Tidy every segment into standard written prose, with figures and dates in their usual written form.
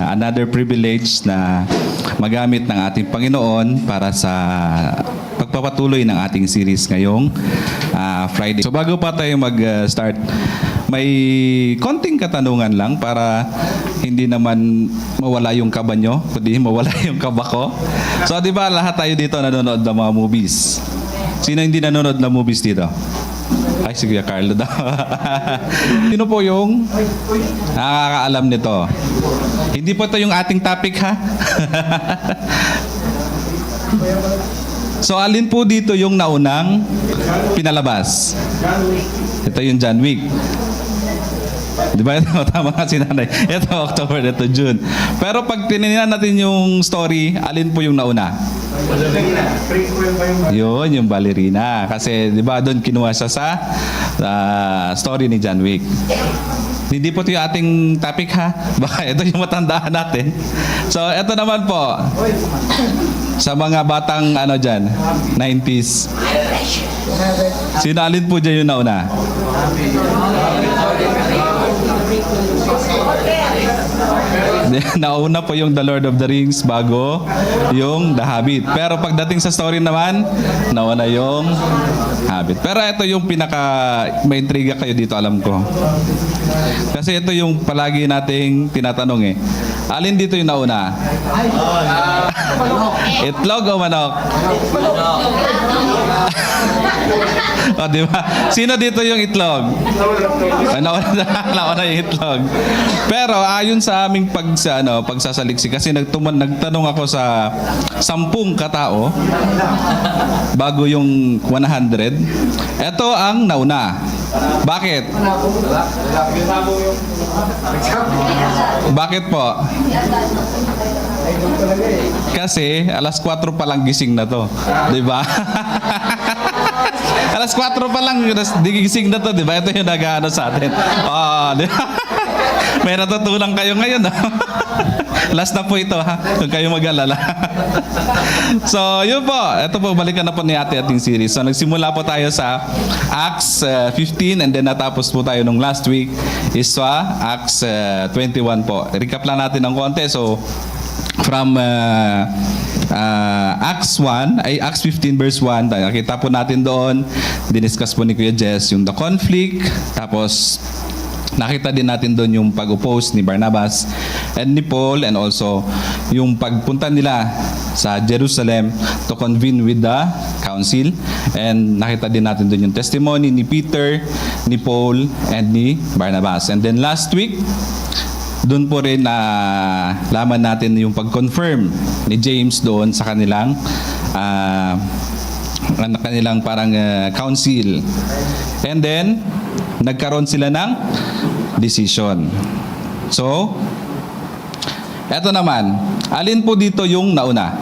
another privilege na magamit ng ating Panginoon para sa pagpapatuloy ng ating series ngayong Friday. So bago pa tayo mag-start, may konting katanungan lang para hindi naman mawala yung kaba nyo, kundi mawala yung kaba ko. So di ba lahat tayo dito nanonood ng mga movies? Sino hindi nanonood ng movies dito? Ay, si Kuya Carlo daw. Sino po yung nakakaalam nito? Hindi po ito yung ating topic, ha? So, alin po dito yung naunang pinalabas? Ito yung John Wick. Di ba? Ito, tama nga si nanay. Ito, October, ito June. Pero pag tinignan natin yung story, alin po yung nauna? Yun, yung ballerina. Kasi, di ba, doon kinuha siya sa story ni John Wick. Hindi po ito yung ating topic, ha? Baka ito yung matandaan natin. So, ito naman po. Sa mga batang, dyan, 90s. Sino alin po dyan yung nauna? Nauna po yung The Lord of the Rings bago yung The Hobbit. Pero pagdating sa story naman, nauna yung Hobbit. Pero ito yung may intriga kayo dito, alam ko. Kasi ito yung palagi nating tinatanong eh. Alin dito yung nauna? Itlog o manok? O, di ba? Sino dito yung itlog? Nauna yung itlog. Pero ayon sa aming pagsasaliksik, kasi nagtanong ako sa 10 katao bago yung 100. Ito ang nauna. Bakit? Bakit po? Kasi alas 4 pa lang gising na to. Di ba? Alas 4 pa lang gising na to, di ba? Ito yung nag-ano sa atin. Di ba? May natutulang kayo ngayon. Last na po ito, ha? Huwag kayo mag-alala. So, yun po. Ito po, balikan na po ni ating series. So, nagsimula po tayo sa Acts 15 and then natapos po tayo nung last week is sa Acts 21 po. Recap lang natin ng konti. So, from Acts 15 verse 1, nakita po natin doon, diniscuss po ni Kuya Jess yung the conflict, tapos nakita din natin doon yung pag-oppose ni Barnabas and ni Paul, and also yung pagpunta nila sa Jerusalem to convene with the council, and nakita din natin doon yung testimony ni Peter, ni Paul, and ni Barnabas. And then last week, doon po rin na laman natin yung pag-confirm ni James doon sa kanilang parang council. And then nagkaroon sila ng decision. So, eto naman, alin po dito yung nauna?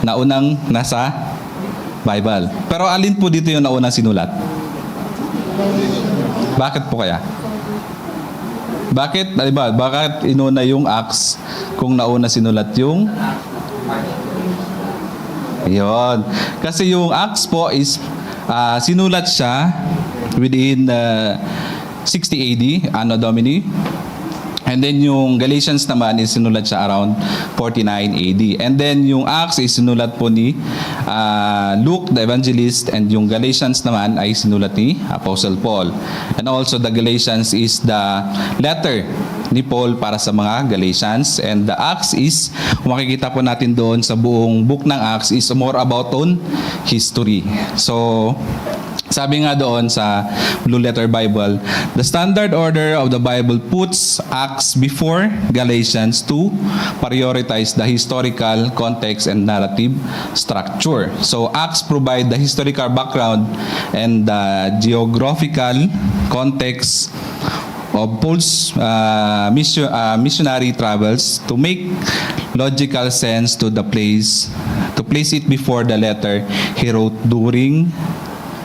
Naunang nasa Bible. Pero alin po dito yung naunang sinulat? Bakit po kaya? Bakit, diba, bakit inuna yung Acts kung nauna sinulat yung yon? Kasi yung Acts po is sinulat siya within 60 AD, Anno Domini. And then yung Galatians naman is sinulat siya around 49 AD. And then yung Acts is sinulat po ni Luke the Evangelist, and yung Galatians naman ay sinulat ni Apostle Paul. And also the Galatians is the letter ni Paul para sa mga Galatians, and the Acts is, kung makikita po natin doon sa buong book ng Acts, is more about on history. So, sabi nga doon sa Blue Letter Bible, the standard order of the Bible puts Acts before Galatians to prioritize the historical context and narrative structure. So Acts provide the historical background and the geographical context of Paul's missionary travels to make logical sense to place it before the letter he wrote during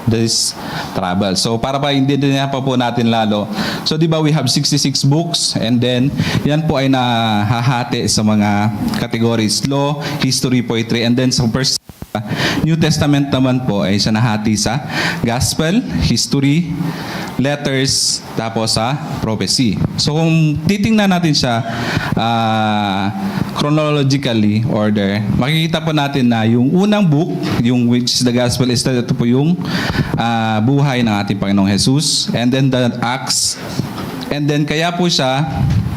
this travel. So para pa hindi din pa po natin lalo. So di ba we have 66 books, and then yan po ay nahahati sa mga categories: law, history, poetry, and then sa New Testament naman po ay siya nahati sa Gospel, History, Letters, tapos sa Prophecy. So kung titingnan natin siya chronologically order, makikita po natin na yung unang book, yung which is the Gospel, is ito po yung buhay ng ating Panginoong Jesus. And then the Acts. And then kaya po siya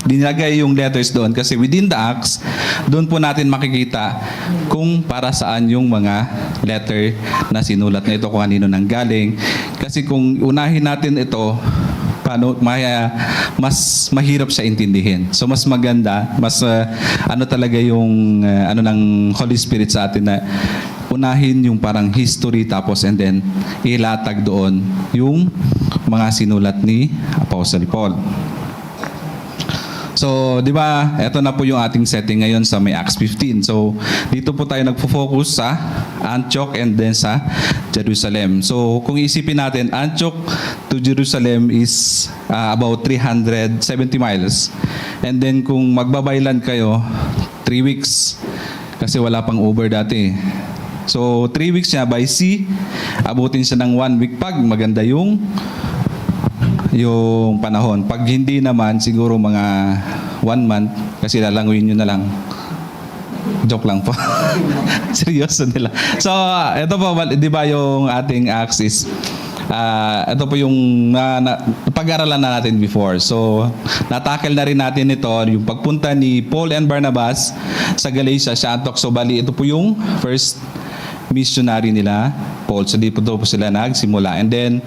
dinagay yung letters doon kasi within the Acts, doon po natin makikita kung para saan yung mga letter na sinulat na ito, kung kanino nang galing. Kasi kung unahin natin ito, mas mahirap siya intindihin. So mas maganda, mas ano talaga yung ano ng Holy Spirit sa atin na unahin yung parang history tapos and then ilatag doon yung mga sinulat ni Apostle Paul. So, di ba, ito na po yung ating setting ngayon sa may Acts 15. So, dito po tayo nagfo-focus sa Antioch and then sa Jerusalem. So, kung isipin natin, Antioch to Jerusalem is about 370 miles. And then kung magbabaylan kayo, 3 weeks. Kasi wala pang Uber dati. So, 3 weeks siya by sea. Abutin siya ng 1 week pag maganda yung panahon. Pag hindi naman, siguro mga 1 month kasi lalanguin nyo na lang. Joke lang po. Seryoso nila. So, ito po, di ba yung ating Acts is, ito po yung pag-aralan na natin before. So, natakil na rin natin ito, yung pagpunta ni Paul and Barnabas sa Galatia, sa Antioch. So, bali, ito po yung first missionary nila, Paul. So, dito po sila nagsimula. And then,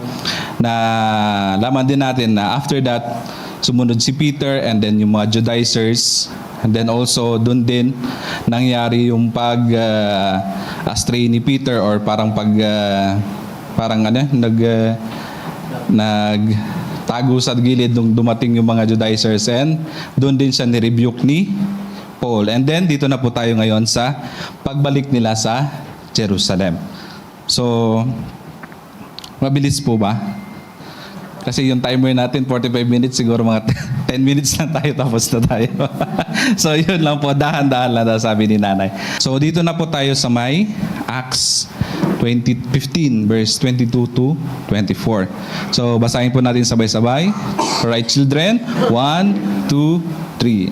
laman din natin na after that, sumunod si Peter and then yung mga Judaizers. And then also, dun din nangyari yung astray ni Peter or parang nagtago sa gilid nung dumating yung mga Judaizers and dun din siya ni-rebuke ni Paul. And then, dito na po tayo ngayon sa pagbalik nila sa Jerusalem. So, mabilis po ba? Kasi yung timer natin, 45 minutes, siguro mga 10 minutes lang tayo, tapos na tayo. So, yun lang po, dahan-dahan lang sabi ni nanay. So, dito na po tayo sa may Acts 15, verse 22 to 24. So, basahin po natin sabay-sabay. Alright, children? 1, 2, 3.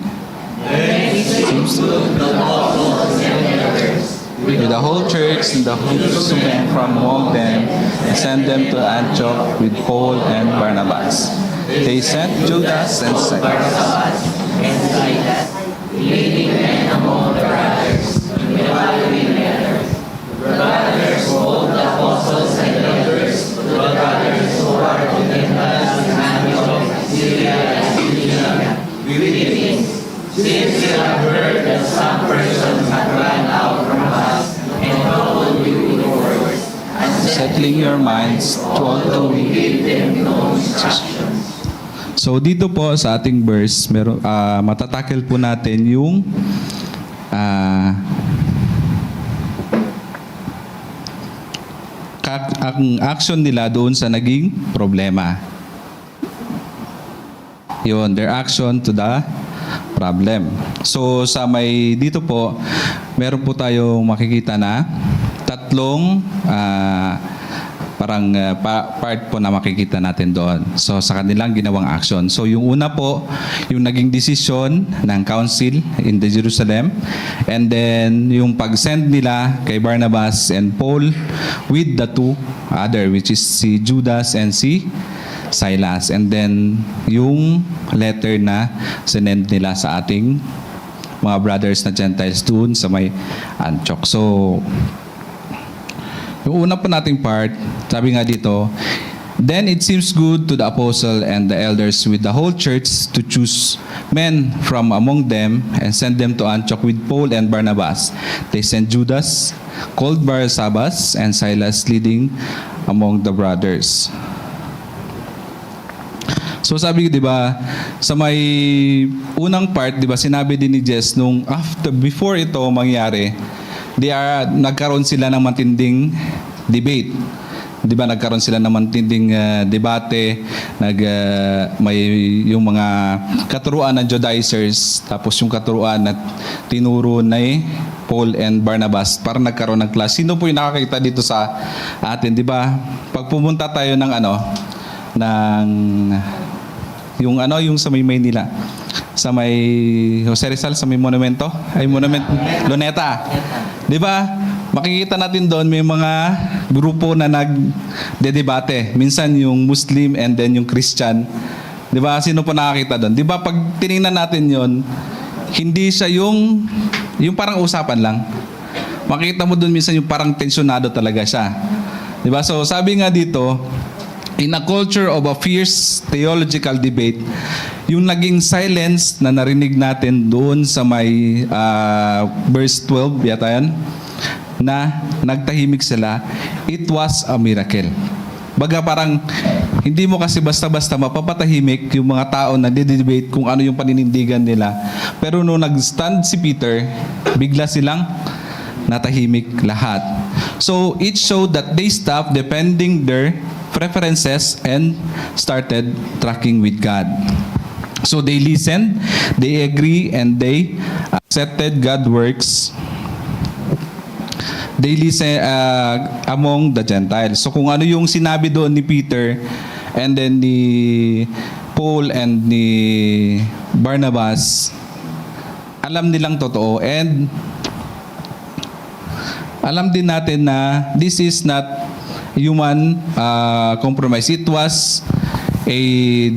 With the whole church and the whole men from among them, and sent them to Antioch with Paul and Barnabas. They sent Judas and Silas, leading men among the brothers, in the following letter. The brothers, both the apostles and elders, to the brothers who are within us in Antioch, Syria, and Cilicia, greetings. Since you have heard that some persons have run out from us and troubled you with words, and settling your minds to all to we give them no instructions. So dito po sa ating verse, matatakil po natin yung ang action nila doon sa naging problema. Yun, their action to the problem. So sa dito po, meron po tayong makikita na tatlong part po na makikita natin doon. So sa kanilang ginawang action. So yung una po, yung naging decision ng council in the Jerusalem, and then yung pag-send nila kay Barnabas and Paul with the two other, which is si Judas and si Silas. And then yung letter na sinend nila sa ating mga brothers na Gentiles doon sa may Antioch. So yung una po nating part, sabi nga dito, then it seems good to the apostle and the elders with the whole church to choose men from among them and send them to Antioch with Paul and Barnabas. They sent Judas, called Barsabbas, and Silas, leading among the brothers. So sabi, 'di ba, sa may unang part, 'di ba, sinabi din ni Jess nung before ito mangyari, nagkaroon sila ng matinding debate 'di ba nagkaroon sila ng matinding debate, may yung mga katuruan ng Judaizers, tapos yung katuruan na tinuro ni Paul and Barnabas para nagkaroon ng clash. Sino po yung nakakita dito sa atin, 'di ba? Pag pumunta tayo ng yung sa may Maynila, sa may Jose Rizal, sa may monumento, Luneta. 'Di ba? Makikita natin doon may mga grupo na nagdedebate. Minsan yung Muslim and then yung Christian. 'Di ba? Sino po nakakita doon? 'Di ba pag tiningnan natin 'yon, hindi siya yung parang usapan lang. Makita mo doon minsan yung parang tensyonado talaga siya. 'Di ba? So sabi nga dito, in a culture of a fierce theological debate, yung naging silence na narinig natin doon sa may verse 12, yata yan, na nagtahimik sila, it was a miracle. Baga parang hindi mo kasi basta-basta mapapatahimik yung mga tao na didebate kung ano yung paninindigan nila. Pero nung nag-stand si Peter, bigla silang natahimik lahat. So it showed that they stopped defending their preferences and started tracking with God. So they listened, they agree, and they accepted God's works. They listen among the Gentiles. So kung ano yung sinabi doon ni Peter and then ni Paul and ni Barnabas, alam nilang totoo, and alam din natin na this is not human compromise. It was a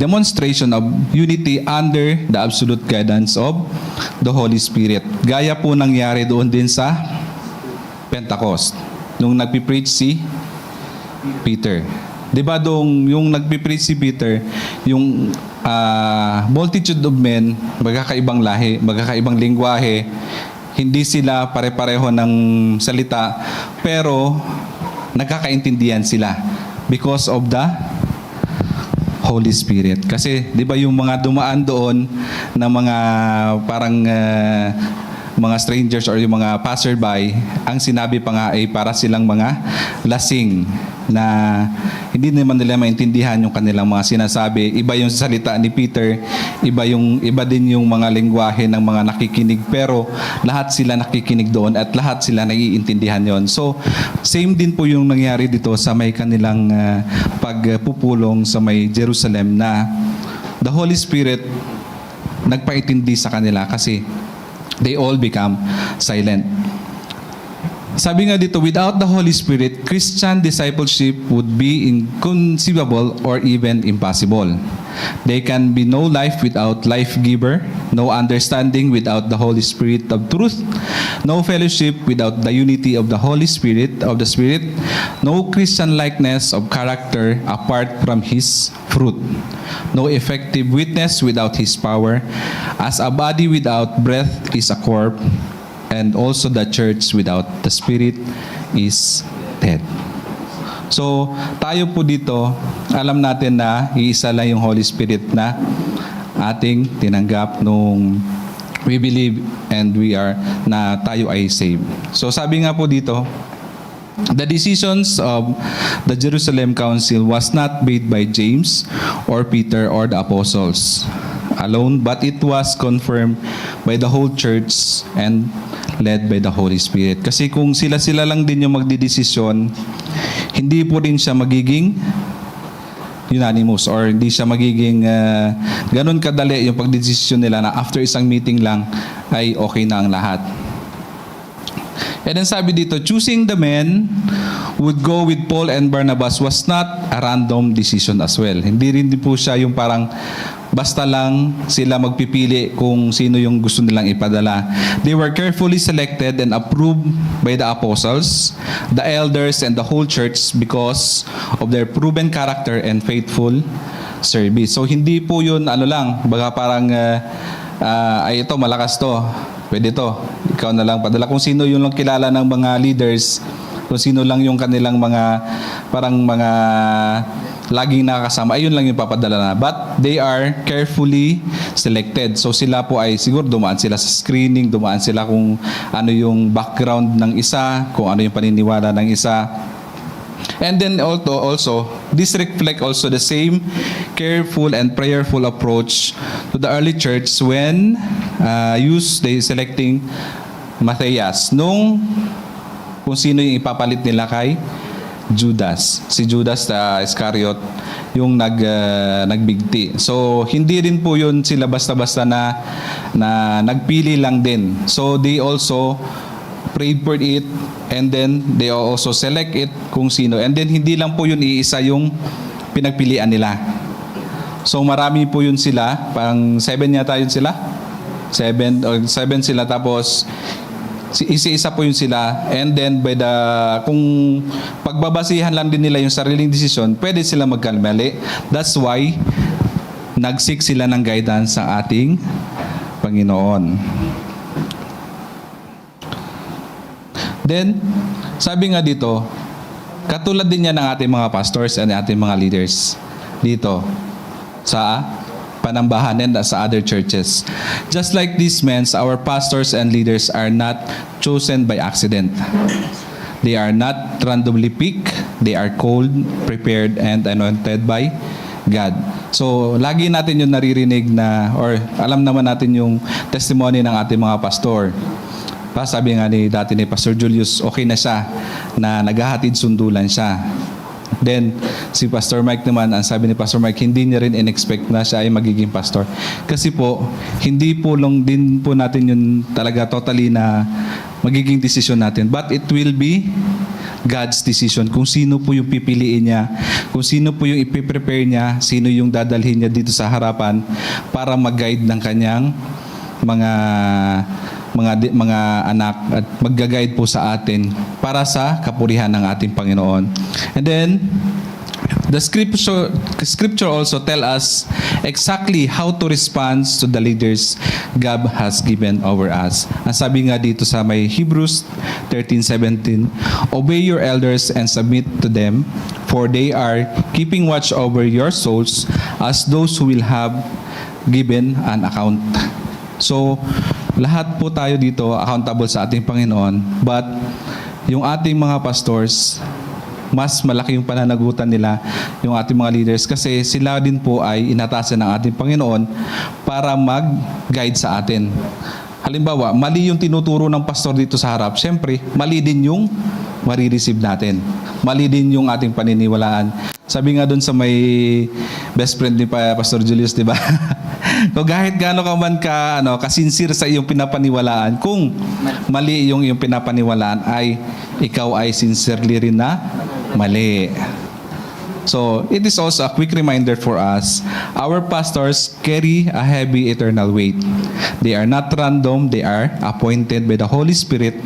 demonstration of unity under the absolute guidance of the Holy Spirit. Gaya po nangyari doon din sa Pentecost, nung nagpipreach si Peter. 'Di ba doon yung nagpipreach si Peter, yung multitude of men, magkakaibang lahi, magkakaibang lengguwahe, hindi sila pare-pareho ng salita, pero nagkakaintindihan sila because of the Holy Spirit. Kasi 'di ba yung mga dumaan doon na mga parang mga strangers or yung mga passerby, ang sinabi pa nga ay para silang mga lasing na hindi naman nila maintindihan yung kanilang mga sinasabi. Iba yung salita ni Peter, iba din yung mga lengguwahe ng mga nakikinig, pero lahat sila nakikinig doon at lahat sila naiintindihan yon. So same din po yung nangyari dito sa may kanilang pagpupulong sa may Jerusalem, na the Holy Spirit nagpaintindi sa kanila kasi they all become silent. Sabi nga dito, without the Holy Spirit, Christian discipleship would be inconceivable or even impossible. There can be no life without life giver, no understanding without the Holy Spirit of truth, no fellowship without the unity of the Holy Spirit, no Christian likeness of character apart from His fruit, no effective witness without His power, as a body without breath is a corpse, and also the church without the Spirit is dead. So, tayo po dito, alam natin na iisa lang yung Holy Spirit na ating tinanggap nung we believe and we are, na tayo ay saved. So, sabi nga po dito, the decisions of the Jerusalem Council was not made by James or Peter or the apostles alone, but it was confirmed by the whole church and led by the Holy Spirit. Kasi kung sila-sila lang din yung magdidesisyon, hindi po din siya magiging unanimous or hindi siya magiging ganun kadali yung pagdesisyon nila na after isang meeting lang ay okay na ang lahat. And then sabi dito, choosing the men would go with Paul and Barnabas was not a random decision as well. Hindi rin din po siya yung parang basta lang sila magpipili kung sino yung gusto nilang ipadala. They were carefully selected and approved by the apostles, the elders, and the whole church because of their proven character and faithful service. So hindi po yun lang, baga parang ay ito malakas to, pwede to, ikaw na lang padala. Kung sino yung lang kilala ng mga leaders, kung sino lang yung kanilang mga parang mga laging nakakasama, ayun lang yung papadala na. But they are carefully selected. So sila po ay siguro dumaan sila sa screening, dumaan sila kung ano yung background ng isa, kung ano yung paniniwala ng isa. And then also this reflect also the same careful and prayerful approach to the early church when they selecting Matthias kung sino yung ipapalit nila kay Judas. Si Judas Iscariot yung nagbigti. So hindi rin po yun sila basta-basta na nagpili lang din. So they also prayed for it, and then they also select it kung sino. And then hindi lang po yun iisa yung pinagpilian nila. So marami po yun sila, pang 7 yata yun sila. 7 sila, tapos isa-isa po yun sila. And then kung pagbabasihan lang din nila yung sariling desisyon, pwede sila magkamali. That's why nag-seek sila ng guidance sa ating Panginoon. Then, sabi nga dito, katulad din yan ng ating mga pastors and ating mga leaders dito sa Panambahan and sa other churches. Just like these men, our pastors and leaders are not chosen by accident. They are not randomly picked. They are called, prepared, and anointed by God. So, lagi natin yung naririnig or alam naman natin yung testimony ng ating mga pastor. Sabi nga dati ni Pastor Julius, okay na siya na naghahatid sundulan siya. Then, si Pastor Mike naman, ang sabi ni Pastor Mike, hindi niya rin in-expect na siya ay magiging pastor. Kasi po, hindi po lang din po natin yun talaga totally na magiging desisyon natin. But it will be God's decision kung sino po yung pipiliin niya, kung sino po yung ipiprepare niya, sino yung dadalhin niya dito sa harapan para mag-guide ng kanyang mga anak at mag-guide po sa atin para sa kapurihan ng ating Panginoon. And then the scripture also tell us exactly how to respond to the leaders God has given over us. Ang sabi nga dito sa may Hebrews 13:17, obey your elders and submit to them, for they are keeping watch over your souls as those who will have given an account. So, lahat po tayo dito accountable sa ating Panginoon, but yung ating mga pastors, mas malaki yung pananagutan nila, yung ating mga leaders, kasi sila din po ay inatasan ng ating Panginoon para mag-guide sa atin. Halimbawa, mali yung tinuturo ng pastor dito sa harap, syempre, mali din yung marireceive natin. Mali din yung ating paniniwalaan. Sabi nga doon sa may best friend ni Pastor Julius, di ba? Kung kahit gaano ka man kasinsir sa iyong pinapaniwalaan, kung mali yung iyong pinapaniwalaan, ay ikaw ay sincerely rin na mali. So, it is also a quick reminder for us. Our pastors carry a heavy eternal weight. They are not random. They are appointed by the Holy Spirit,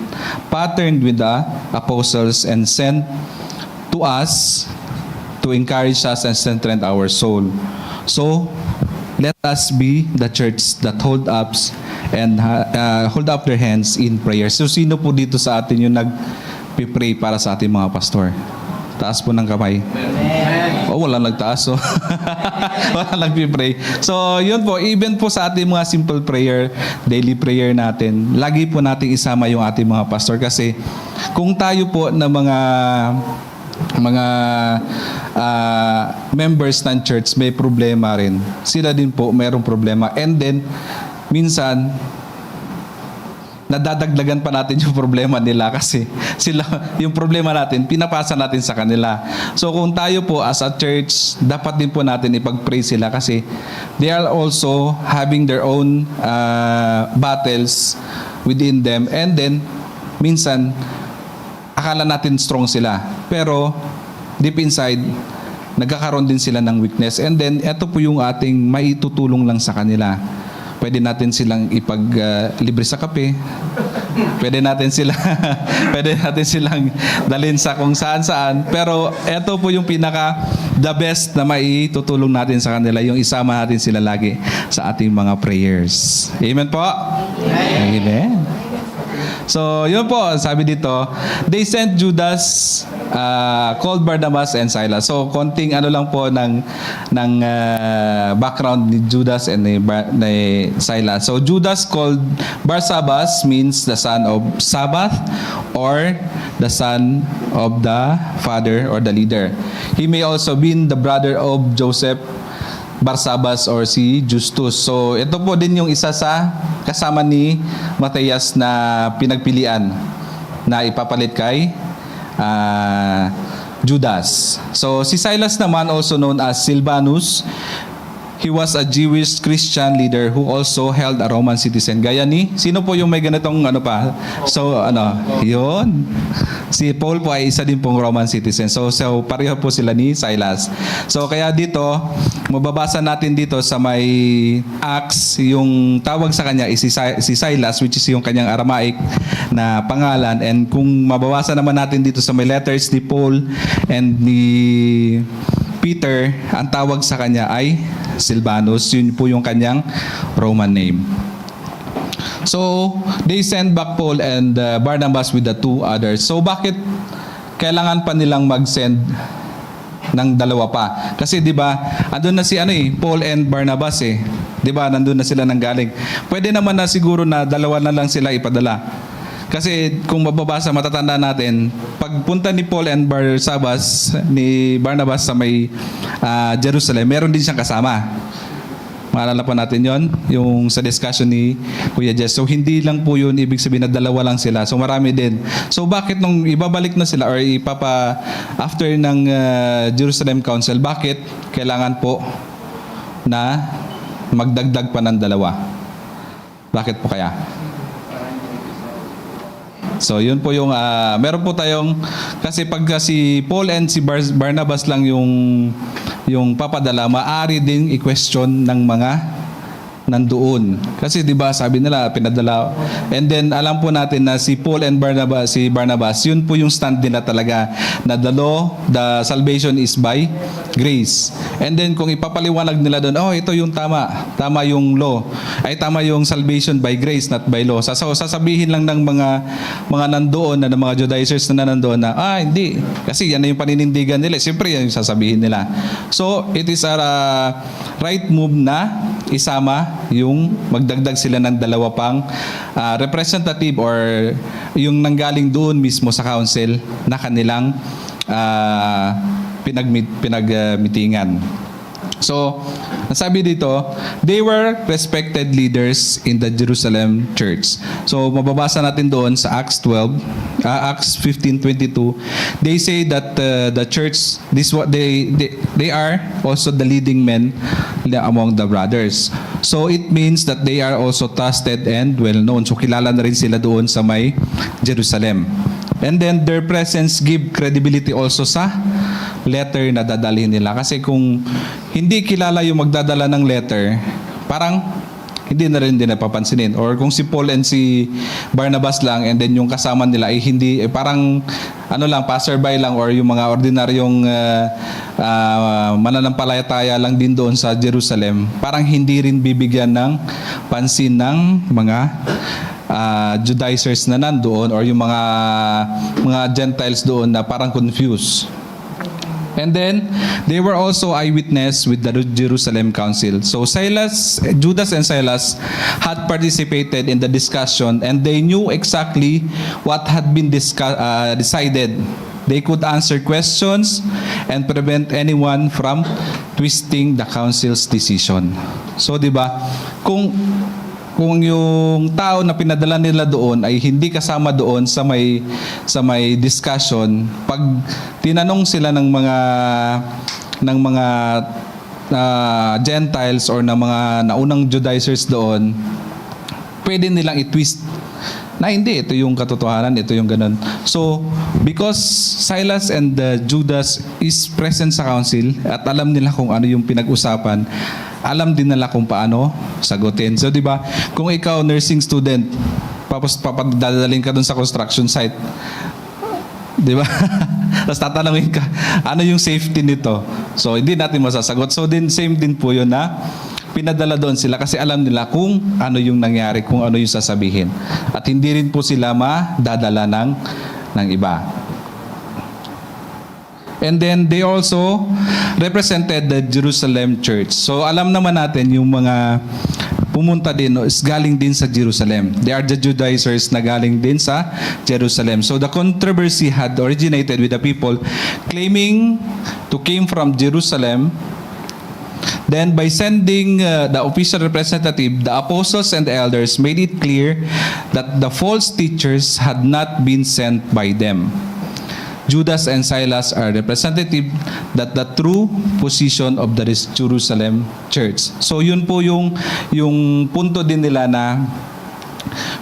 patterned with the apostles, and sent to us to encourage us and strengthen our soul. So, let us be the church that hold up their hands in prayer. So, sino po dito sa atin yung nag-pray para sa ating mga pastor? Taas po ng kamay. Wala nagtaas. So. Wala nag-pray. So, yun po. Even po sa ating mga simple prayer, daily prayer natin, lagi po nating isama yung ating mga pastor. Kasi kung tayo po na mga members ng church may problema rin, sila din po mayroong problema. And then, minsan, nadadagdagan pa natin yung problema nila kasi yung problema natin, pinapasa natin sa kanila. So kung tayo po as a church, dapat din po natin ipag-pray sila kasi they are also having their own battles within them. And then, minsan, akala natin strong sila. Pero, deep inside, nagkakaroon din sila ng weakness. And then, ito po yung ating maitutulong lang sa kanila. Pwede natin silang libre sa kape. Pwede natin silang dalhin sa kung saan-saan. Pero ito po yung the best na maitutulong natin sa kanila, yung isama natin sila lagi sa ating mga prayers. Amen po? Amen. So, yun po, sabi dito, they sent Judas called Barnabas and Silas. So konting ano lang po ng background ni Judas and ni Silas. So Judas called Barsabas means the son of Sabbath or the son of the father or the leader. He may also been the brother of Joseph Barsabas or si Justus. So ito po din yung isa sa kasama ni Matthias na pinagpilian na ipapalit kay Judas. So si Silas naman, also known as Silvanus, he was a Jewish Christian leader who also held a Roman citizen. Gaya ni, sino po yung may ganitong ano pa? So yun. Si Paul po ay isa din pong Roman citizen. So pareho po sila ni Silas. So kaya dito, mababasa natin dito sa may Acts, yung tawag sa kanya is si Silas, which is yung kanyang Aramaic na pangalan. And kung mababasa naman natin dito sa may letters ni Paul and ni Peter, ang tawag sa kanya ay Silvanus. Yun po yung kanyang Roman name. So, they sent back Paul and Barnabas with the two others. So, bakit kailangan pa nilang mag-send ng dalawa pa? Kasi 'di ba, andun na si Paul and Barnabas 'Di ba? Nandun na sila nang galing. Pwede naman na siguro na dalawa na lang sila ipadala. Kasi kung mababasa, matatanda natin, pagpunta ni Paul and Barnabas sa may Jerusalem, meron din siyang kasama. Maalala pa natin yon, yung sa discussion ni Kuya Jess. So hindi lang po yun ibig sabihin na dalawa lang sila. So marami din. So bakit nung ibabalik na sila or after ng Jerusalem Council, bakit kailangan po na magdagdag pa ng dalawa? Bakit po kaya? So yun po yung meron po tayong, kasi pag si Paul and si Barnabas lang yung papadala, maaari din i-question ng mga nandoon. Kasi 'di ba sabi nila pinadala, and then alam po natin na si Paul and Barnabas, yun po yung stand nila talaga, na the salvation is by grace. And then kung ipapaliwanag nila doon, ito yung tama yung law, ay tama yung salvation by grace, not by law. Sasabihin lang ng mga nandoon, ng mga Judaizers na nandoon na hindi, kasi yan na yung paninindigan nila. Siyempre yan yung sasabihin nila. So it is a right move na isama yung magdagdag sila ng dalawa pang representative or yung nanggaling doon mismo sa council na kanilang pinagmitingan. So, sabi dito, they were respected leaders in the Jerusalem church. So, mababasa natin doon sa Acts 15:22. They say that the church, they are also the leading men among the brothers. So, it means that they are also trusted and well-known. So, kilala na rin sila doon sa may Jerusalem. And then, their presence give credibility also sa letter na dadalhin nila. Kasi kung hindi kilala yung magdadala ng letter, parang hindi na rin din napapansinin. Or kung si Paul and si Barnabas lang, and then yung kasama nila ay hindi, parang passerby lang, or yung mga ordinaryong mananampalataya lang din doon sa Jerusalem, parang hindi rin bibigyan ng pansin ng mga Judaizers na nandoon, or yung mga Gentiles doon na parang confused. And then, they were also eyewitness with the Jerusalem Council. So, Judas and Silas had participated in the discussion, and they knew exactly what had been decided. They could answer questions and prevent anyone from twisting the council's decision. So, di ba, kung yung tao na pinadala nila doon ay hindi kasama doon sa may discussion, pag tinanong sila ng mga Gentiles or ng mga naunang Judaizers doon, pwede nilang i-twist na hindi, ito yung katotohanan, ito yung ganun. So, because Silas and Judas is present sa council at alam nila kung ano yung pinag-usapan, alam din nila kung paano sagutin. So, di ba, kung ikaw nursing student, tapos papadadaling ka dun sa construction site, di ba? Tapos tatanungin ka, ano yung safety nito? So, hindi natin masasagot. So, same din po yun na pinadala doon sila kasi alam nila kung ano yung nangyari, kung ano yung sasabihin. At hindi rin po sila madadala ng iba. And then they also represented the Jerusalem church. So alam naman natin yung mga pumunta din is galing din sa Jerusalem. They are the Judaizers na galing din sa Jerusalem. So the controversy had originated with the people claiming to came from Jerusalem. Then by sending the official representative, the apostles and the elders made it clear that the false teachers had not been sent by them. Judas and Silas are representative that the true position of the Jerusalem church. So yun po yung punto din nila na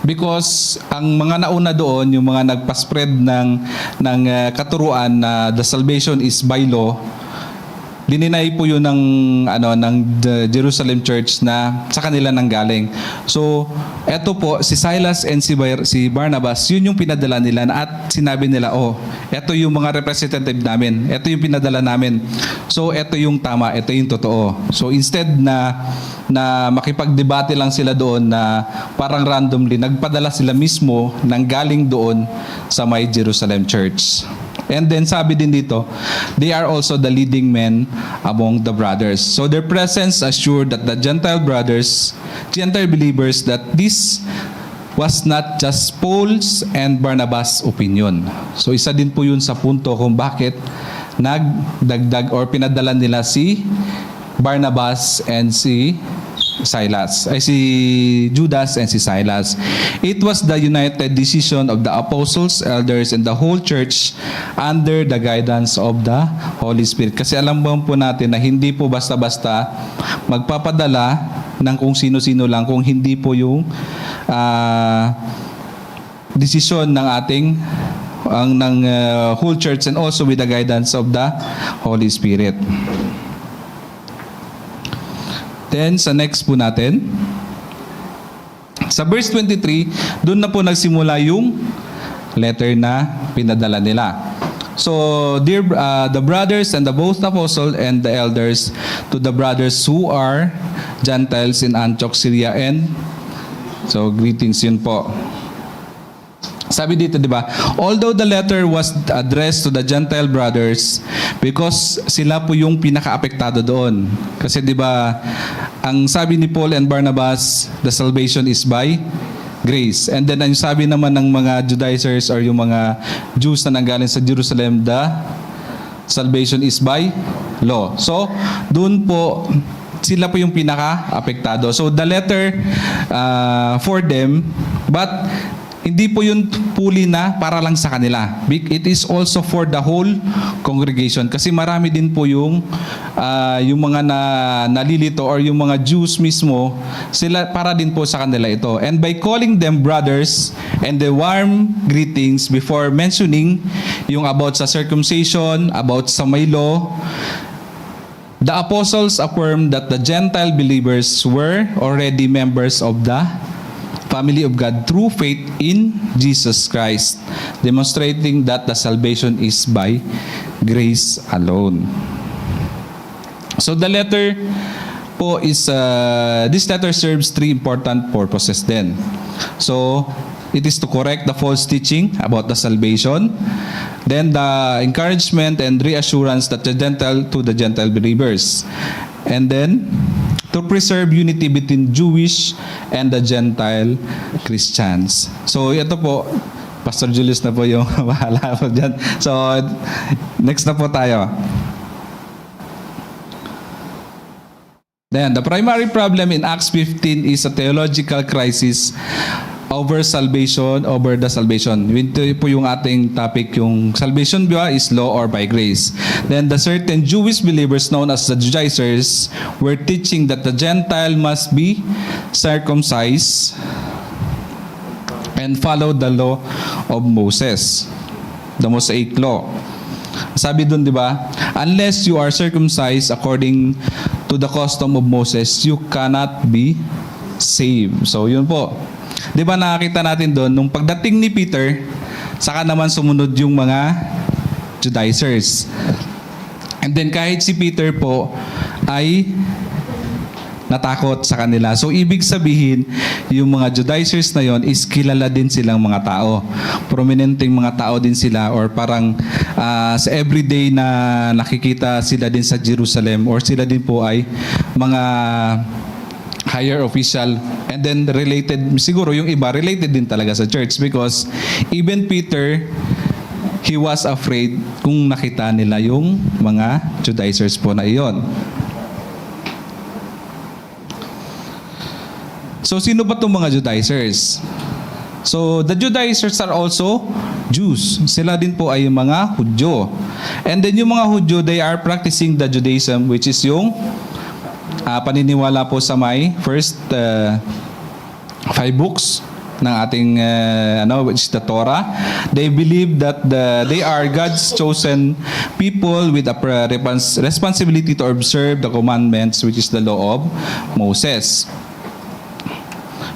because ang mga nauna doon, yung mga nagpa-spread ng katuruan na the salvation is by law, dininay po yun ng the Jerusalem church na sa kanila nanggaling. So, eto po si Silas and si Barnabas, yun yung pinadala nila at sinabi nila, oh, eto yung mga representative namin. Eto yung pinadala namin. So, eto yung tama, eto yung totoo. So, instead na makipagdebate lang sila doon na parang randomly, nagpadala sila mismo ng galing doon sa may Jerusalem church. And then sabi din dito, they are also the leading men among the brothers. So their presence assured that the Gentile believers that this was not just Paul's and Barnabas' opinion. So isa din po yun sa punto kung bakit nagdagdag or pinadala nila si Barnabas and si Judas and si Silas. It was the united decision of the apostles, elders, and the whole church under the guidance of the Holy Spirit. Kasi alam po natin na hindi po basta-basta magpapadala ng kung sino-sino lang, kung hindi po yung desisyon ng ating whole church and also with the guidance of the Holy Spirit. Then, sa next po natin, sa verse 23, doon na po nagsimula yung letter na pinadala nila. So, dear the brothers and the both apostles and the elders to the brothers who are Gentiles in Antioch, Syria, and so greetings yun po. Sabi dito, di ba? Although the letter was addressed to the Gentile brothers because sila po yung pinaka-apektado doon. Kasi di ba, ang sabi ni Paul and Barnabas, the salvation is by grace. And then ang sabi naman ng mga Judaizers or yung mga Jews na nanggaling sa Jerusalem, the salvation is by law. So, doon po sila po yung pinaka-apektado. So the letter for them, but hindi po yun puli na para lang sa kanila. It is also for the whole congregation. Kasi marami din po yung mga nalilito or yung mga Jews mismo, sila para din po sa kanila ito. And by calling them brothers and the warm greetings before mentioning yung about sa circumcision, about sa may law, the apostles affirmed that the Gentile believers were already members of the family of God through faith in Jesus Christ, demonstrating that the salvation is by grace alone. So the letter po is, this letter serves three important purposes then. So, it is to correct the false teaching about the salvation, then the encouragement and reassurance that to the Gentile believers, and then to preserve unity between Jewish and the Gentile Christians. So ito po, Pastor Julius na po yung bahala po dyan. So next na po tayo. Then the primary problem in Acts 15 is a theological crisis over salvation, over the salvation. Ito po yung ating topic, yung salvation ba is law or by grace. Then the certain Jewish believers known as the Judaizers were teaching that the Gentile must be circumcised and follow the law of Moses, the Mosaic law. Sabi dun, di ba? Unless you are circumcised according to the custom of Moses, you cannot be saved. So yun po. Di ba nakakita natin doon, nung pagdating ni Peter, saka naman sumunod yung mga Judaizers. And then kahit si Peter po ay natakot sa kanila. So ibig sabihin, yung mga Judaizers na yon is kilala din silang mga tao. Prominenteng mga tao din sila, or parang sa everyday na nakikita sila din sa Jerusalem, or sila din po ay mga higher official, and then related, siguro yung iba related din talaga sa church, because even Peter, he was afraid kung nakita nila yung mga Judaizers po na iyon. So sino ba itong mga Judaizers? So the Judaizers are also Jews. Sila din po ay mga Hudyo. And then yung mga Hudyo, they are practicing the Judaism, which is yung paniniwala po sa may first 5 books ng ating which is the Torah. They believe that they are God's chosen people with a responsibility to observe the commandments, which is the law of Moses.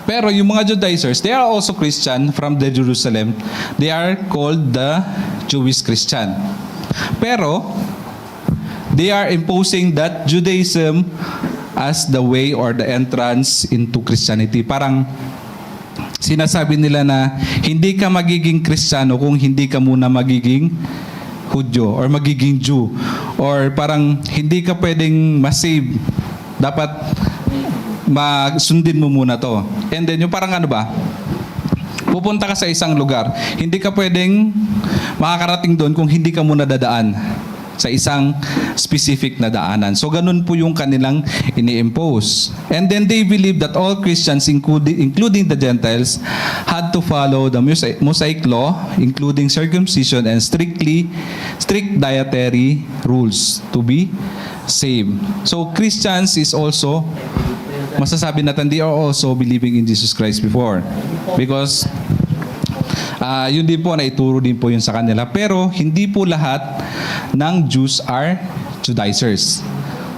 Pero yung mga Judaizers, they are also Christian from the Jerusalem. They are called the Jewish Christian. Pero they are imposing that Judaism as the way or the entrance into Christianity. Parang sinasabi nila na hindi ka magiging Kristiyano kung hindi ka muna magiging Hudyo or magiging Jew. Or parang hindi ka pwedeng masave. Dapat sundin mo muna to. And then yung parang ano ba? Pupunta ka sa isang lugar. Hindi ka pwedeng makakarating doon kung hindi ka muna dadaan sa isang specific na daanan. So ganun po yung kanilang ini-impose. And then they believe that all Christians, including the Gentiles, had to follow the Mosaic law, including circumcision and strict dietary rules to be saved. So Christians is also, masasabi natin, they are also believing in Jesus Christ before. Because yun din po, naituro din po yun sa kanila. Pero hindi po lahat ng Jews are Judaizers.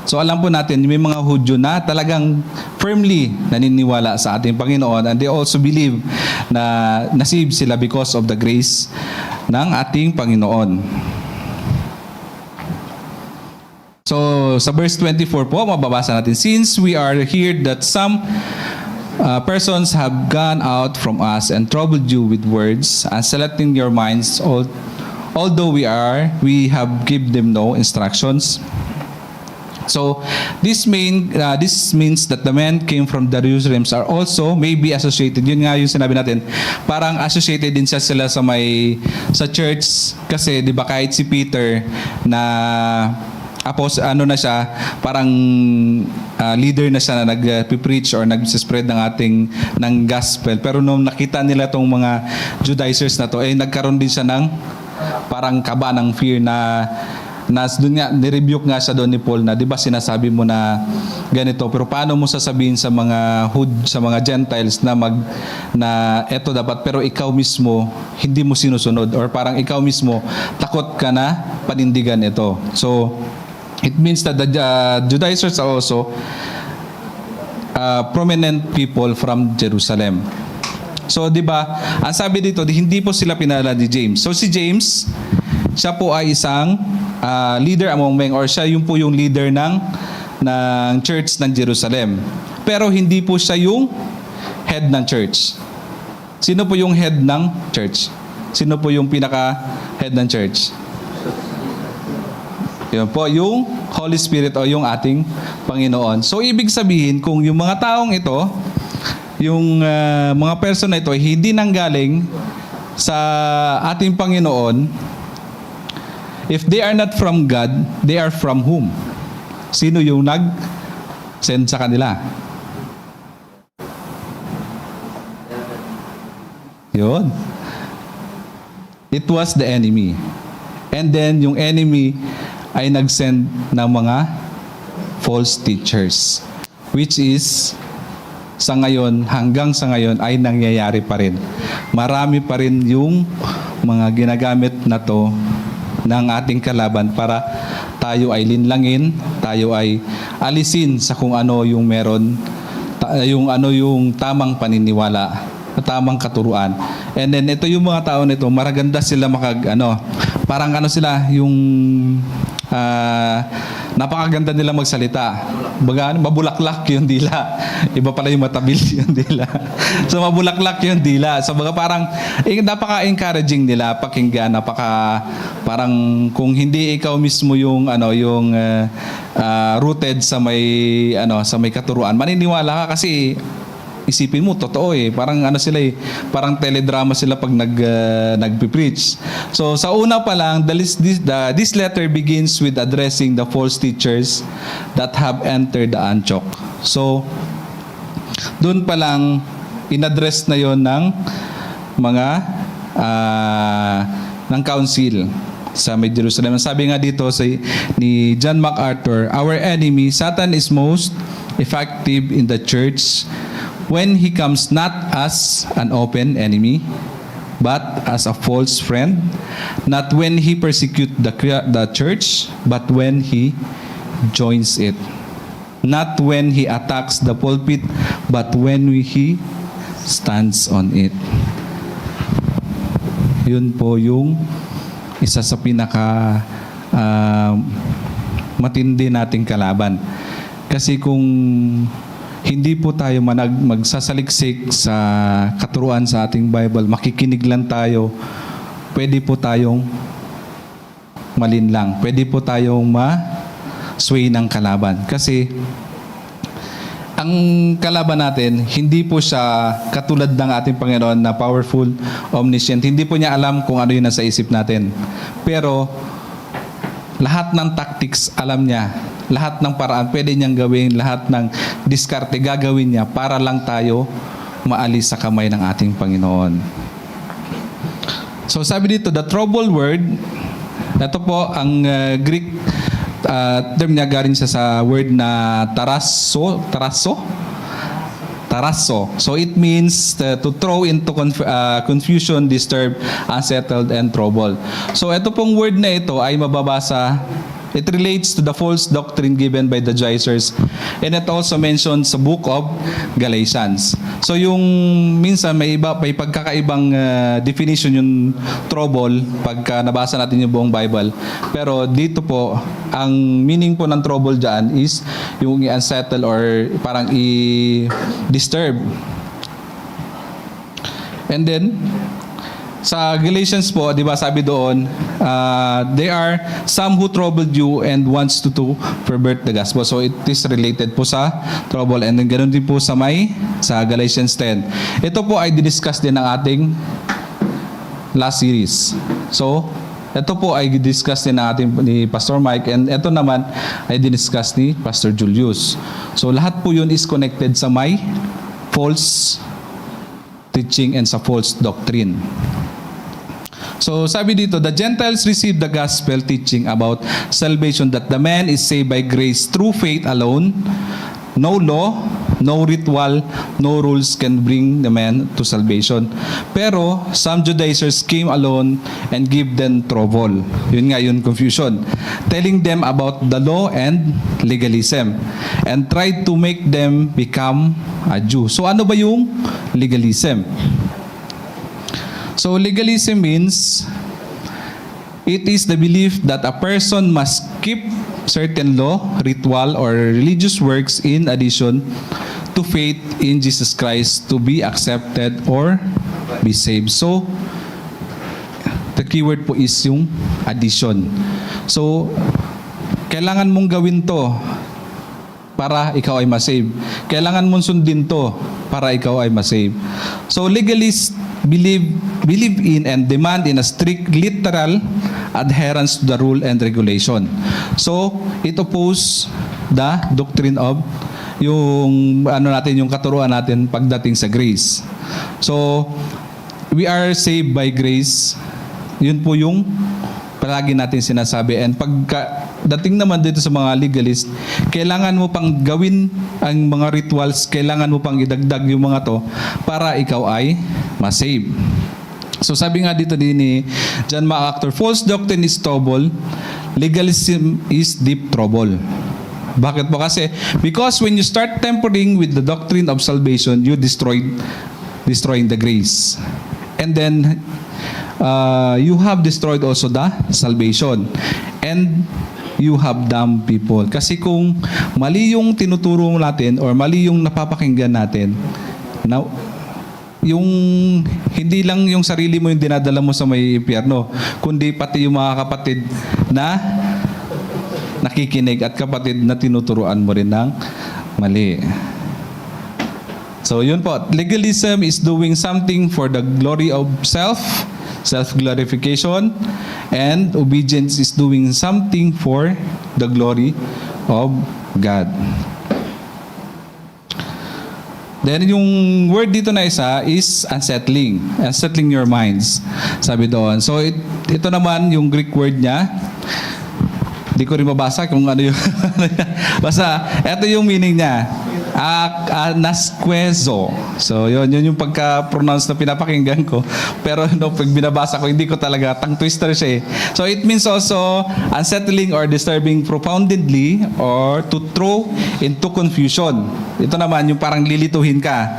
So alam po natin, may mga Hudyo na talagang firmly naniniwala sa ating Panginoon, and they also believe na nasave sila because of the grace ng ating Panginoon. So sa verse 24 po, mababasa natin, since we are here that some persons have gone out from us and troubled you with words and selecting your minds, although we have given them no instructions. So this means that the men came from the Jerusalem are also maybe associated. Yun nga yung sinabi natin, parang associated din sila sa church, kasi di ba kahit si Peter na na siya, parang leader na siya na nag-preach or nag-spread ng gospel. Pero nung nakita nila tong mga Judaizers na to, nagkaroon din siya ng parang kaba, ng fear na doon nga, nirebuke nga siya doon ni Paul na, di ba sinasabi mo na ganito, pero paano mo sasabihin sa mga sa mga Gentiles na eto dapat, pero ikaw mismo hindi mo sinusunod, or parang ikaw mismo takot ka na panindigan ito. So it means that the Judaizers are also prominent people from Jerusalem. So, di ba, ang sabi dito, hindi po sila pinalala ni James. So, si James, siya po ay isang leader among men, or siya yung leader ng church ng Jerusalem. Pero hindi po siya yung head ng church. Sino po yung head ng church? Sino po yung pinaka-head ng church? Yun po, yung Holy Spirit o yung ating Panginoon. So, ibig sabihin, kung yung mga taong ito, yung mga person na ito, hindi nanggaling sa ating Panginoon, if they are not from God, they are from whom? Sino yung nag-send sa kanila? Yun. It was the enemy. And then, yung enemy ay nag-send ng mga false teachers, which is hanggang sa ngayon ay nangyayari pa rin. Marami pa rin yung mga ginagamit na to ng ating kalaban para tayo ay linlangin, tayo ay alisin sa kung ano yung meron, yung tamang paniniwala, tamang katuruan. And then ito yung mga tao nito, maraganda sila parang sila yung napakaganda nila magsalita. Baga, mabulaklak yung dila. Iba pala yung matabil yung dila. So mabulaklak yung dila. So baga parang napaka-encouraging nila pakinggan, parang kung hindi ikaw mismo yung rooted sa may katuruan, maniniwala ka kasi isipin mo, totoo Parang parang teledrama sila pag nagpi-preach. So sa una pa lang, this letter begins with addressing the false teachers that have entered the Antioch. So doon pa lang, in-address na yon ng mga ng council sa Jerusalem. Sabi nga dito ni John MacArthur, our enemy, Satan, is most effective in the church when he comes not as an open enemy, but as a false friend, not when he persecutes the church, but when he joins it. Not when he attacks the pulpit, but when he stands on it. Yun po yung isa sa pinaka matindi nating kalaban. Kasi kung hindi po tayo magsasaliksik sa katuruan sa ating Bible, makikinig lang tayo, pwede po tayong malinlang. Pwede po tayong ma-sway ng kalaban. Kasi ang kalaban natin, hindi po siya katulad ng ating Panginoon na powerful, omniscient. Hindi po niya alam kung ano yung nasa isip natin. Pero lahat ng tactics alam niya. Lahat ng paraan pwede niyang gawin, lahat ng diskarte gagawin niya para lang tayo maalis sa kamay ng ating Panginoon. So sabi dito, the trouble word, ito po ang Greek term niya, galing siya sa word na tarasso. So it means to throw into confusion, disturb, unsettled, and trouble. So ito pong word na ito ay mababasa, it relates to the false doctrine given by the Judaizers, and it also mentions sa book of Galatians. So yung minsan may pagkakaibang definition yung trouble pagka nabasa natin yung buong Bible. Pero dito po, ang meaning po ng trouble dyan is yung i-unsettle or parang i-disturb. And then, sa Galatians po, di ba sabi doon, there are some who troubled you and wants to pervert the gospel. So it is related po sa trouble. And then ganoon din po sa Galatians 10. Ito po ay didiscuss din ng ating last series. So, ito po ay didiscuss din ni Pastor Mike, and ito naman ay didiscuss ni Pastor Julius. So lahat po yun is connected sa may false teaching and sa false doctrine. So sabi dito, the Gentiles received the gospel teaching about salvation, that the man is saved by grace through faith alone. No law, no ritual, no rules can bring the man to salvation. Pero some Judaizers came alone and give them trouble. Yun nga, yun confusion. Telling them about the law and legalism and tried to make them become a Jew. So ano ba yung legalism? So legalism means it is the belief that a person must keep certain law, ritual, or religious works in addition to faith in Jesus Christ to be accepted or be saved. So the keyword po is yung addition. So kailangan mong gawin to para ikaw ay masave. Kailangan mong sundin to para ikaw ay masave. So legalists believe in and demand in a strict literal adherence to the rule and regulation. So it opposes the doctrine of yung yung katuruan natin pagdating sa grace. So we are saved by grace. Yun po yung palagi natin sinasabi. And dating naman dito sa mga legalist, kailangan mo pang gawin ang mga rituals, kailangan mo pang idagdag yung mga to para ikaw ay masave. So sabi nga dito din ni John MacArthur, false doctrine is trouble, legalism is deep trouble. Bakit po? Kasi because when you start tampering with the doctrine of salvation, you destroying the grace. And then you have destroyed also the salvation. And you have dumb people. Kasi kung mali yung tinuturo natin or mali yung napapakinggan natin, na, yung hindi lang yung sarili mo yung dinadala mo sa may impyerno, kundi pati yung mga kapatid na nakikinig at kapatid na tinuturuan mo rin ng mali. So yun po, legalism is doing something for the glory of self-glorification, and obedience is doing something for the glory of God. Then yung word dito na isa is unsettling your minds, sabi doon. So ito naman yung Greek word niya. Di ko rin mabasa kung ano yung basta ito yung meaning niya. Anasquezo. So yun yung pagka-pronounce na pinapakinggan ko. Pero no, pag binabasa ko, hindi ko talaga, tongue twister siya eh. So it means also unsettling or disturbing profoundly or to throw into confusion. Ito naman yung parang lilituhin ka.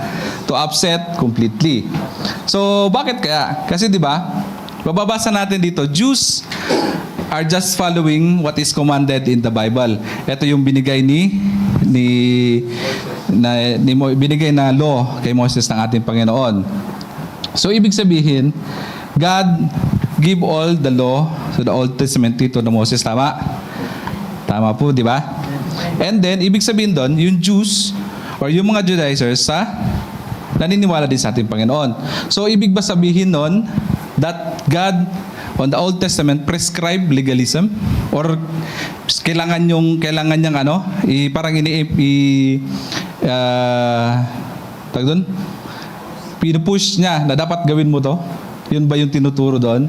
To upset completely. So bakit kaya? Kasi di ba, mababasa natin dito, Jews are just following what is commanded in the Bible. Ito yung binigay binigay na law kay Moses ng ating Panginoon. So ibig sabihin, God give all the law to the Old Testament dito na Moses, tama? Tama po, di ba? And then ibig sabihin doon, yung Jews or yung mga Judaizers naniniwala din sa ating Panginoon. So ibig ba sabihin noon that God on the Old Testament prescribe legalism or kailangan niyang parang tag doon, pinupush niya na dapat gawin mo to? Yun ba yung tinuturo doon?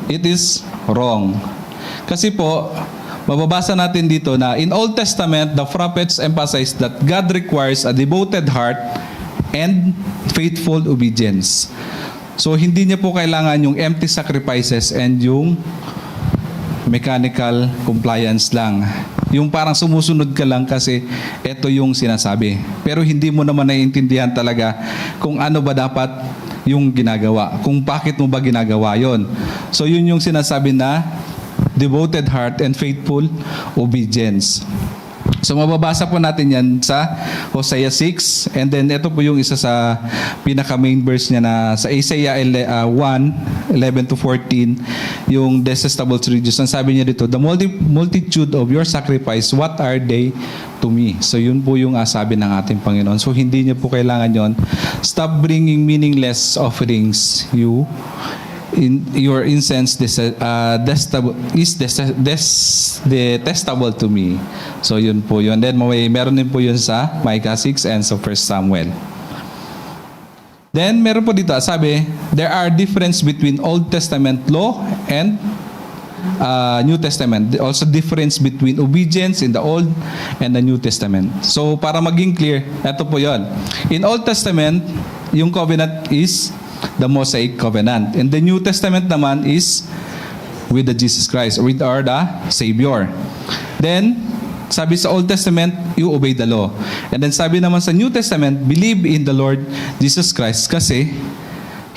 It is wrong. Kasi po, mababasa natin dito na in Old Testament, the prophets emphasize that God requires a devoted heart and faithful obedience. So, hindi niya po kailangan yung empty sacrifices and yung mechanical compliance lang. Yung parang sumusunod ka lang kasi ito yung sinasabi. Pero hindi mo naman naiintindihan talaga kung ano ba dapat yung ginagawa. Kung bakit mo ba ginagawa yon. So, yun yung sinasabi na devoted heart and faithful obedience. So mababasa po natin yan sa Hosea 6, and then ito po yung isa sa pinaka-main verse niya na sa Isaiah 1:11 to 14, yung detestable religious. Ang sabi niya dito, the multitude of your sacrifice, what are they to me? So yun po yung sabi ng ating Panginoon. So hindi niya po kailangan yon. Stop bringing meaningless offerings. Your incense detestable to me. So yun po yun. Then meron din po yun sa Micah 6 and sa 1 Samuel. Then meron po dito, sabi, there are difference between Old Testament law and New Testament. Also difference between obedience in the Old and the New Testament. So para maging clear, ito po yun. In Old Testament, yung covenant is the Mosaic covenant. And the New Testament naman is with the Jesus Christ, with our the Savior. Then, sabi sa Old Testament, you obey the law. And then sabi naman sa New Testament, believe in the Lord Jesus Christ kasi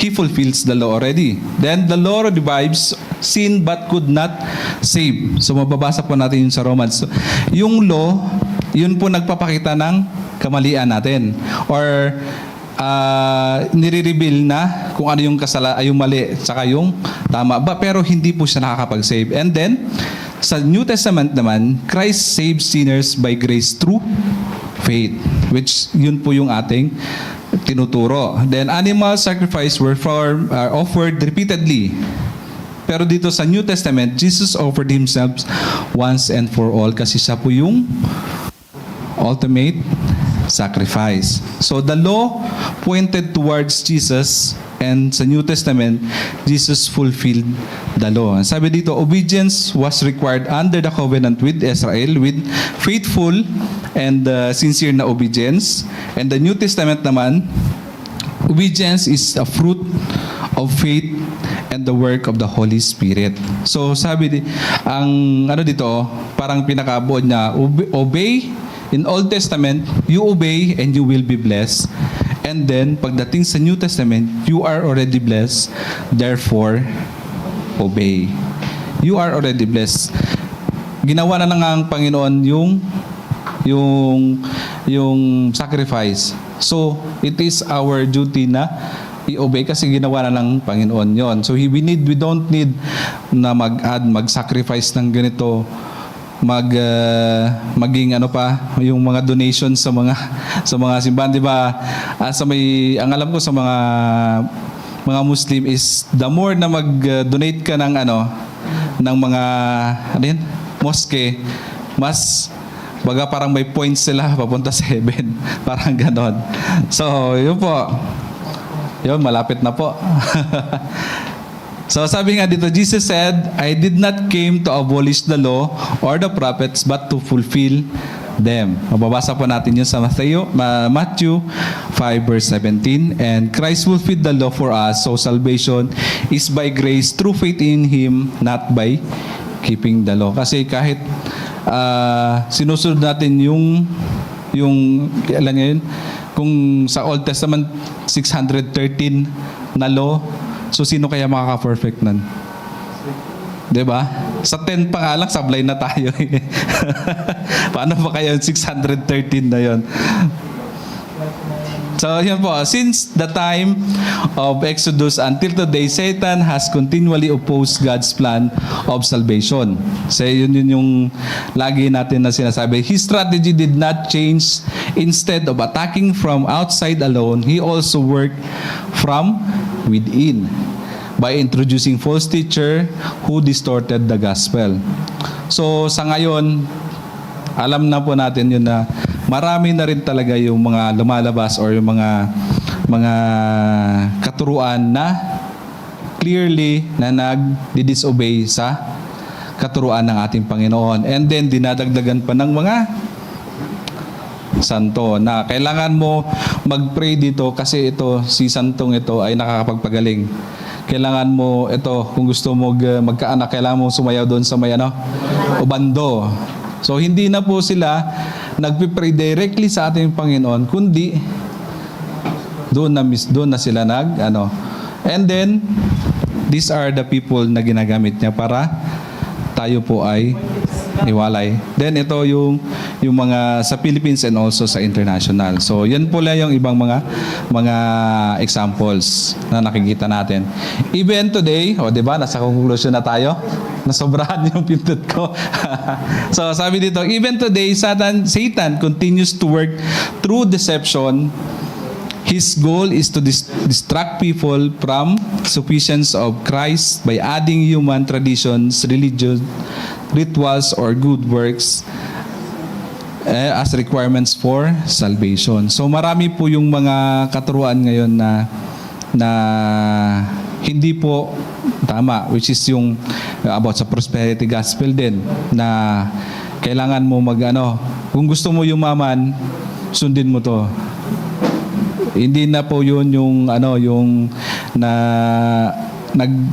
He fulfills the law already. Then, the law revives sin but could not save. So, mababasa po natin yun sa Romans. So, yung law, yun po nagpapakita ng kamalian natin. Or nire-reveal na kung ano yung yung mali saka yung tama ba, pero hindi po siya nakakapag-save. And then sa New Testament naman, Christ saves sinners by grace through faith, which yun po yung ating tinuturo. Then animal sacrifice were offered repeatedly. Pero dito sa New Testament, Jesus offered Himself once and for all kasi siya po yung ultimate sacrifice. So the law pointed towards Jesus, and sa New Testament, Jesus fulfilled the law. Sabi dito, obedience was required under the covenant with Israel with faithful and sincere na obedience. And the New Testament naman, obedience is a fruit of faith and the work of the Holy Spirit. So sabi ang dito, parang pinakabuod niya, obey. In Old Testament, you obey and you will be blessed. And then, pagdating sa New Testament, you are already blessed, therefore, obey. You are already blessed. ginawa na ng Panginoon yung sacrifice. So, it is our duty na i-obey kasi ginawa na ng Panginoon yon. So, we don't need na mag-sacrifice ng ganito, maging ano pa, yung mga donations sa mga simbahan, di ba? Ang alam ko sa mga Muslim is the more na mag-donate ka ng ng mga mosque, mas baga parang may points sila papunta sa heaven. Parang ganon. So, yun po. Yun, malapit na po. So, sabi nga dito, Jesus said, I did not came to abolish the law or the prophets, but to fulfill them. Mababasa po natin yun sa Matthew 5 verse 17. And Christ fulfilled the law for us, so salvation is by grace through faith in Him, not by keeping the law. Kasi kahit sinusunod natin yung alam niyo yun, kung sa Old Testament 613 na law, so sino kaya makaka-perfect nun? 'Di ba? Sa 10 pa nga lang sablay na tayo. Paano ba kaya yung 613 na 'yon? So, yan po. Since the time of Exodus until today, Satan has continually opposed God's plan of salvation. So, yun yung lagi natin na sinasabi. His strategy did not change. Instead of attacking from outside alone, he also worked from within by introducing false teacher who distorted the gospel. So, sa ngayon, alam na po natin yun na marami na rin talaga yung mga lumalabas or yung mga katuruan na clearly na nag-disobey sa katuruan ng ating Panginoon. And then dinadagdagan pa ng mga santo na kailangan mo mag-pray dito kasi ito, si santong ito ay nakakapagpagaling. Kailangan mo ito, kung gusto mo magkaanak, kailangan mo sumayaw doon sa may ubando. So, hindi na po sila nagpipray directly sa ating Panginoon, kundi doon na sila And then, these are the people na ginagamit niya para tayo po ay iwalay. Then, ito yung mga sa Philippines and also sa international. So, yan po lang yung ibang mga examples na nakikita natin. Even today, di ba, nasa conclusion na tayo? Nasobrahan yung pindot ko. So, sabi dito, even today, Satan continues to work through deception. His goal is to distract people from sufficiency of Christ by adding human traditions, religion, rituals, or good works as requirements for salvation. So, marami po yung mga katuruan ngayon na hindi po tama, which is yung about sa prosperity gospel din, na kailangan mo kung gusto mo yumaman, sundin mo to. Hindi na po yun yung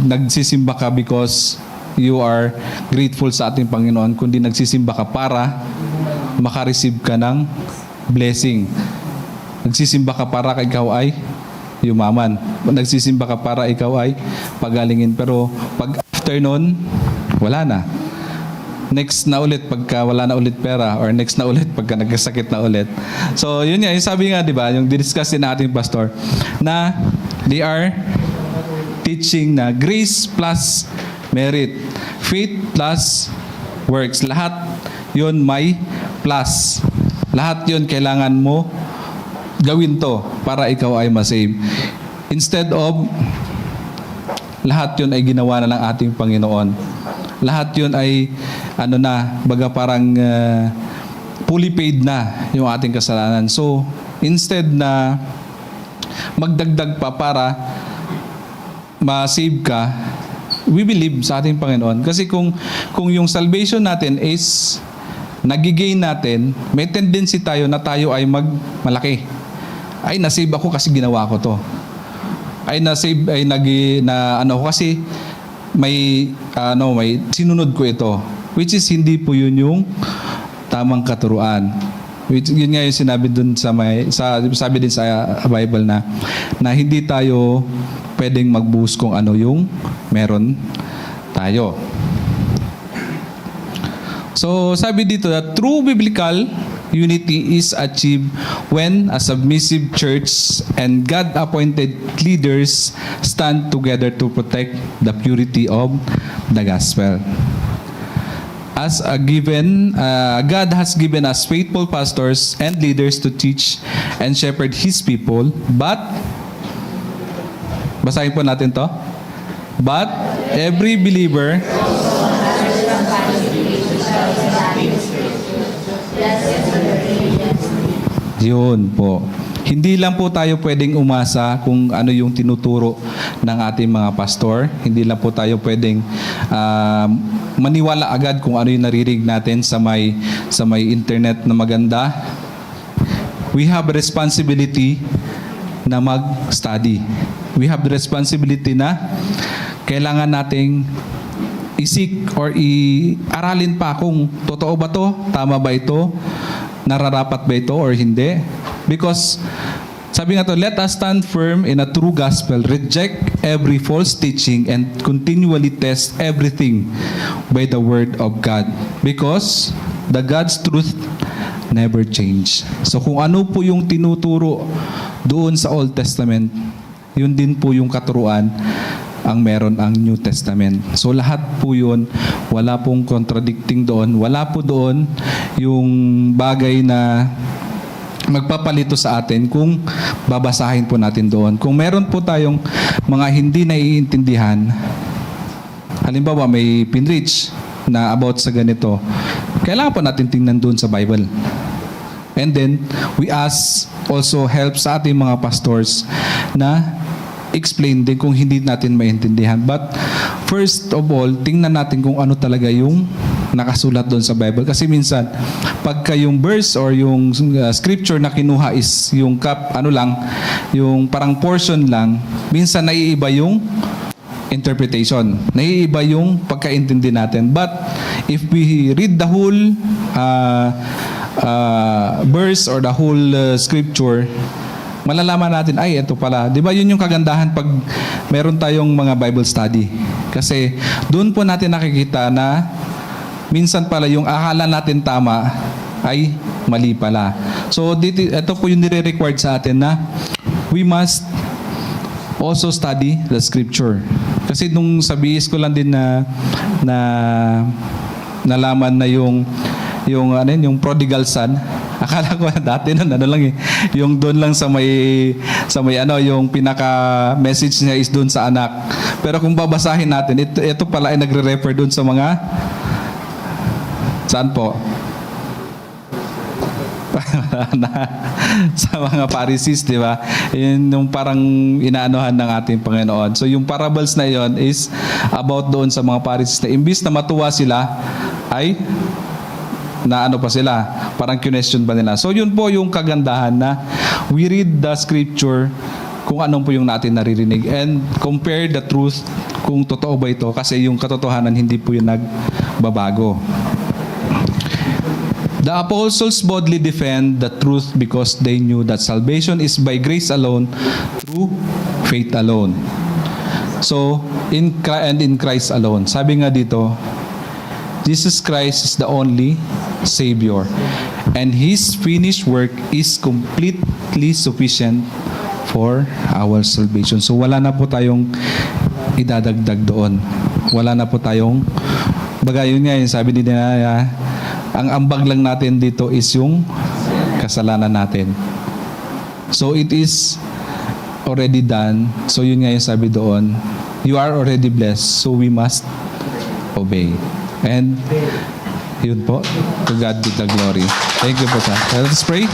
nagsisimba ka because you are grateful sa ating Panginoon, kundi nagsisimba ka para makareceive ka ng blessing. Nagsisimba ka para ikaw ay yumaman. Nagsisimba ka para ikaw ay pagalingin. Pero pag after nun, wala na. Next na ulit pagka wala na ulit pera, or next na ulit pagka nagkasakit na ulit. So, yun yan. Yung sabi nga, di ba, yung discuss din nating pastor, na they are teaching na grace plus merit, faith plus works. Lahat yun may plus. Lahat yun kailangan mo gawin to para ikaw ay masave. Instead of lahat yun ay ginawa na ng ating Panginoon. Lahat yun ay baga parang fully paid na yung ating kasalanan. So, instead na magdagdag pa para ma-save ka, we believe sa ating Panginoon. Kasi kung yung salvation natin is nagigain natin, may tendency tayo na tayo ay malaki. Ay, nasave ako kasi ginawa ko to. Ay, nasave, ay kasi may sinunod ko ito. Which is hindi po yun yung tamang katuruan. Which, yun nga yung sinabi dun sabi din sa Bible na hindi tayo pwedeng magbuhos kung ano yung meron tayo. So sabi dito that true biblical unity is achieved when a submissive church and God-appointed leaders stand together to protect the purity of the gospel. As a given, God has given us faithful pastors and leaders to teach and shepherd His people, but, basahin po natin to, but every believer yun po. Hindi lang po tayo pwedeng umasa kung ano yung tinuturo ng ating mga pastor. Hindi lang po tayo pwedeng maniwala agad kung ano yung narinig natin sa may internet na maganda. We have a responsibility na mag-study. We have the responsibility na kailangan nating isik or aralin pa kung totoo ba to, tama ba ito, nararapat ba ito or hindi. Because sabi nga to, let us stand firm in a true gospel, reject every false teaching, and continually test everything by the word of God. Because the God's truth never change. So kung ano po yung tinuturo doon sa Old Testament, yun din po yung katuruan ang meron ang New Testament. So lahat po yun, wala pong contradicting doon. Wala po doon yung bagay na magpapalito sa atin kung babasahin po natin doon. Kung meron po tayong mga hindi naiintindihan, halimbawa may pinreach na about sa ganito, kailangan po natin tingnan doon sa Bible. And then, we ask also help sa ating mga pastors na explain din kung hindi natin maintindihan. But first of all, tingnan natin kung ano talaga yung nakasulat doon sa Bible. Kasi minsan, pagka yung verse or yung scripture na kinuha is yung yung parang portion lang, minsan naiiba yung interpretation. Naiiba yung pagkaintindi natin. But if we read the whole verse or the whole scripture, malalaman natin, ay, ito pala. Di ba yun yung kagandahan pag meron tayong mga Bible study? Kasi doon po natin nakikita na minsan pala yung akala natin tama ay mali pala. So ito po yung nire-required sa atin na we must also study the scripture. Kasi nung sa BS ko lang din na nalaman na yung prodigal son. Akala ko dati nun yung doon lang sa may yung pinaka message niya is doon sa anak. Pero kung babasahin natin, ito pala ay nagre-refer doon sa mga saan po? Sa mga Pharisees, di ba? Yung parang inaanohan ng ating Panginoon. So yung parables na yon is about doon sa mga Pharisees na imbis na matuwa sila ay na ano pa sila, parang question ba nila. So yun po yung kagandahan na we read the scripture kung anong po yung natin naririnig and compare the truth kung totoo ba ito kasi yung katotohanan hindi po yung nagbabago. The apostles boldly defend the truth because they knew that salvation is by grace alone, through faith alone. So, in Christ alone. Sabi nga dito, Jesus Christ is the only Savior. And His finished work is completely sufficient for our salvation. So wala na po tayong idadagdag doon. Wala na po tayong bagay yun nga yung sabi nila, ang ambag lang natin dito is yung kasalanan natin. So it is already done. So yun nga yung sabi doon, you are already blessed, so we must obey. And yun po, to God be the glory. Thank you po, sir. Let us pray.